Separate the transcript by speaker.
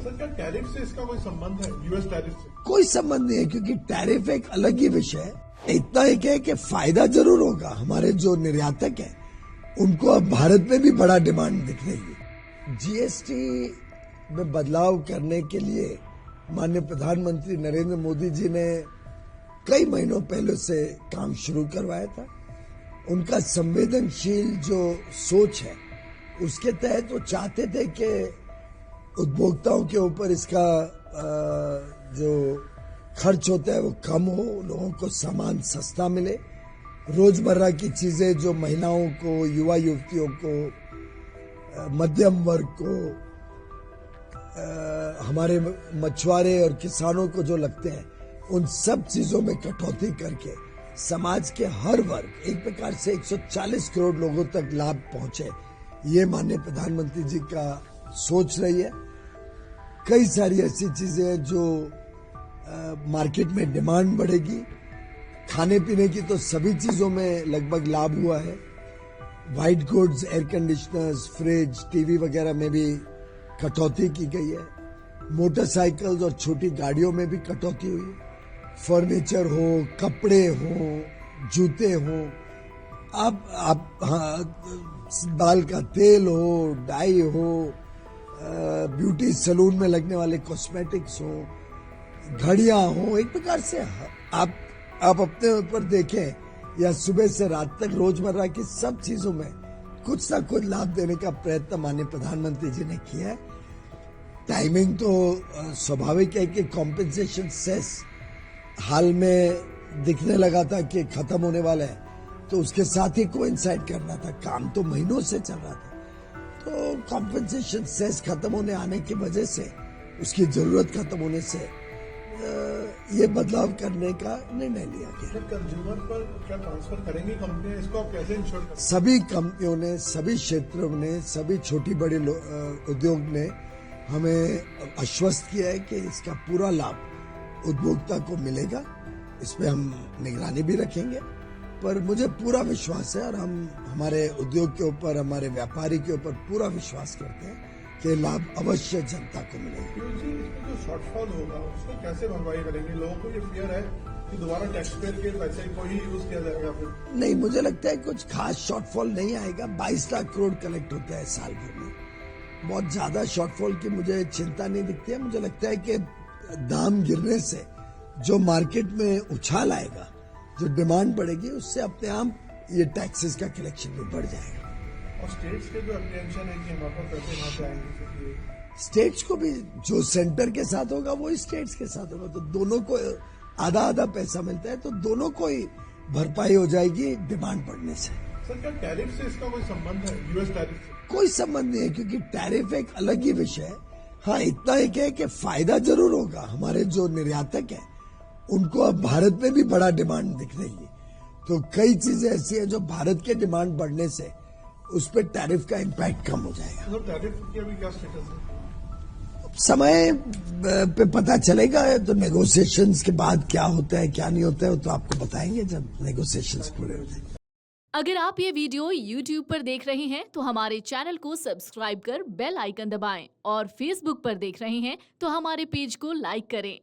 Speaker 1: Sir क्या tariff से इसका कोई संबंध है, यूएस टैरिफ से?
Speaker 2: कोई संबंध नहीं है, क्योंकि टैरिफ एक अलग ही विषय है। इतना एक है कि फायदा जरूर होगा। हमारे जो निर्यातक है उनको अब भारत में भी बड़ा डिमांड दिख रही है। जीएसटी में बदलाव करने के लिए माननीय प्रधानमंत्री नरेंद्र मोदी जी ने कई महीनों पहले से काम शुरू करवाया था। उनका संवेदनशील जो सोच है उसके तहत वो चाहते थे कि उपभोक्ताओं के ऊपर इसका जो खर्च होता है वो कम हो, लोगों को सामान सस्ता मिले, रोजमर्रा की चीजें जो महिलाओं को, युवा युवतियों को, मध्यम वर्ग को, हमारे मछुआरे और किसानों को जो लगते हैं उन सब चीजों में कटौती करके समाज के हर वर्ग, एक प्रकार से 140 करोड़ लोगों तक लाभ पहुंचे, ये माननीय प्रधानमंत्री जी का सोच रही है। कई सारी ऐसी चीजें हैं जो मार्केट में डिमांड बढ़ेगी। खाने पीने की तो सभी चीजों में लगभग लाभ हुआ है। White goods, air conditioners, fridge, TV वगैरह में भी कटौती की गई है। मोटरसाइकिल्स और छोटी गाड़ियों में भी कटौती हुई है। फर्नीचर हो, कपड़े हो, जूते हो, आप बाल का तेल हो, डाई हो, ब्यूटी सैलून में लगने वाले कॉस्मेटिक्स हो, घड़ियां हो, एक प्रकार से आप अपने ऊपर देखें या सुबह से रात तक रोजमर्रा की सब चीजों में कुछ ना कुछ लाभ देने का प्रयत्न माननीय प्रधानमंत्री जी ने किया है। टाइमिंग तो स्वाभाविक है कि कॉम्पेंसेशन सेस हाल में दिखने लगा था कि खत्म होने वाला है, तो उसके साथ ही कोइंसाइड करना था। काम तो महीनों से चल रहा था, तो कॉम्पेंसेशन सेस खत्म होने आने की वजह से, उसकी जरूरत खत्म होने से ये बदलाव करने का निर्णय लिया गया।
Speaker 1: कंज्यूमर पर क्या ट्रांसफर करेंगी कंपनियां, इसको आप कैसे इंश्योर करेंगे?
Speaker 2: सभी कंपनियों ने, सभी क्षेत्रों ने, सभी छोटी बड़ी उद्योग ने हमें आश्वस्त किया है कि इसका पूरा लाभ उपभोक्ता को मिलेगा। इस पे हम निगरानी भी रखेंगे, पर मुझे पूरा विश्वास है और हम हमारे उद्योग के ऊपर, हमारे व्यापारी के ऊपर पूरा विश्वास करते हैं कि लाभ अवश्य जनता को मिलेगा।
Speaker 1: जो शॉर्टफॉल होगा उसको कैसे भरपाई करेंगे? लोगों को ये फियर है कि दोबारा टैक्स पेयर के पैसे को ही यूज किया जाएगा फिर?
Speaker 2: नहीं, मुझे लगता है कुछ खास शॉर्टफॉल नहीं आएगा। 22 लाख करोड़ कलेक्ट होता है साल भर में। बहुत ज्यादा शॉर्टफॉल की मुझे चिंता नहीं दिखती है। मुझे लगता है कि दाम गिरने से जो मार्केट में उछाल आएगा, जो डिमांड बढ़ेगी, उससे अपने आप ये टैक्सेस का कलेक्शन भी बढ़ जाएगा।
Speaker 1: और स्टेट्स के जो अप्रीहेंशन है कि हमारे पास पैसे कहाँ से आएंगे?
Speaker 2: स्टेट्स को भी जो सेंटर के साथ होगा वही स्टेट्स के साथ होगा, तो दोनों को आधा आधा पैसा मिलता है, तो दोनों को ही भरपाई हो जाएगी डिमांड बढ़ने से।
Speaker 1: सर क्या टैरिफ से इसका कोई संबंध है, यूएस टैरिफ से?
Speaker 2: कोई संबंध नहीं है, क्योंकि टैरिफ एक अलग ही विषय है। हाँ, इतना एक है कि फायदा जरूर होगा। हमारे जो निर्यातक है उनको अब भारत में भी बड़ा डिमांड दिख रही है, तो कई चीजें ऐसी हैं जो भारत के डिमांड बढ़ने से उस पर टैरिफ का इम्पैक्ट कम हो जाएगा।
Speaker 1: तो टैरिफ की अभी क्या स्टेटस है?
Speaker 2: समय पे पता चलेगा, तो नेगोशिएशंस के बाद क्या होता है क्या नहीं होता है तो आपको बताएंगे जब नेगोशिएशंस पूरे हो जाएंगे।
Speaker 3: अगर आप ये वीडियो YouTube पर देख रहे हैं तो हमारे चैनल को सब्सक्राइब कर बेल आइकन दबाएं, और Facebook पर देख रहे हैं तो हमारे पेज को लाइक करें।